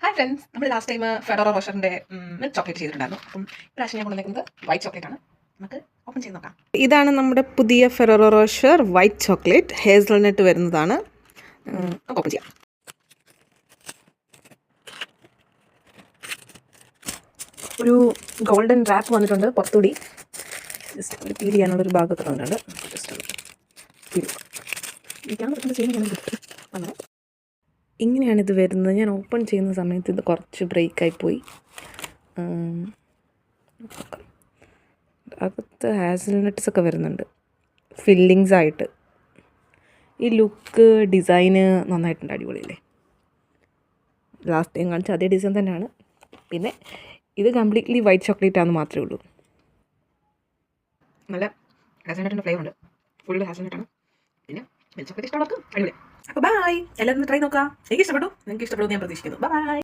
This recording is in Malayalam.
ഹായ് ഫ്രണ്ട്സ്, നമ്മൾ ലാസ്റ്റ് ടൈം ഫെഡറോ റോഷറിന്റെ മിൽക്ക് ചോക്ലേറ്റ് ചെയ്തിട്ടുണ്ടായിരുന്നു. അപ്പം ഇപ്രാവശ്യം ഞാൻ കൊണ്ടുവന്നിരിക്കുന്നത് വൈറ്റ് ചോക്ലേറ്റ് ആണ്. നമുക്ക് ഓപ്പൺ ചെയ്ത് നോക്കാം. ഇതാണ് നമ്മുടെ പുതിയ ഫെററോ റോഷർ വൈറ്റ് ചോക്ലേറ്റ് ഹേസൽനട്ട് വരുന്നതാണ്. നമുക്ക് ഓപ്പൺ ചെയ്യാം. ഒരു ഗോൾഡൻ റാപ്പ് വന്നിട്ടുണ്ട്. പുറത്തുകൂടി ജസ്റ്റ് ഒരു പീൽ ചെയ്യാനുള്ളൊരു ഭാഗത്ത് വന്നിട്ടുണ്ട്. ജസ്റ്റ് അങ്ങനെ ഇങ്ങനെയാണിത് വരുന്നത്. ഞാൻ ഓപ്പൺ ചെയ്യുന്ന സമയത്ത് ഇത് കുറച്ച് ബ്രേക്കായി പോയി. അകത്ത് ഹാസൽനട്ട്സ് ഒക്കെ വരുന്നുണ്ട് ഫില്ലിങ്സ് ആയിട്ട്. ഈ ലുക്ക് ഡിസൈന് നന്നായിട്ടുണ്ട്, അടിപൊളിയല്ലേ. ലാസ്റ്റ് ടൈം കാണിച്ച അതേ ഡിസൈൻ തന്നെയാണ്. പിന്നെ ഇത് കംപ്ലീറ്റ്ലി വൈറ്റ് ചോക്ലേറ്റ് ആണെന്ന് മാത്രമേ ഉള്ളൂ. നല്ല ഹാസൽനട്ടിൻ്റെ ഫ്ലേവർ ഉണ്ട്. ഫുള്ള് ഹാസൽനട്ടാണ്. പിന്നെ മിൽക്ക് ചോക്ലേറ്റ് ഇഷ്ടമുള്ളവർക്ക് അടിപൊളി. അപ്പോൾ ബൈ, എല്ലാവരും ട്രൈ നോക്കാം. എനിക്ക് ഇഷ്ടപ്പെട്ടു, നിങ്ങൾക്ക് ഇഷ്ടപ്പെടും ഞാൻ പ്രതീക്ഷിക്കുന്നു. ബൈ.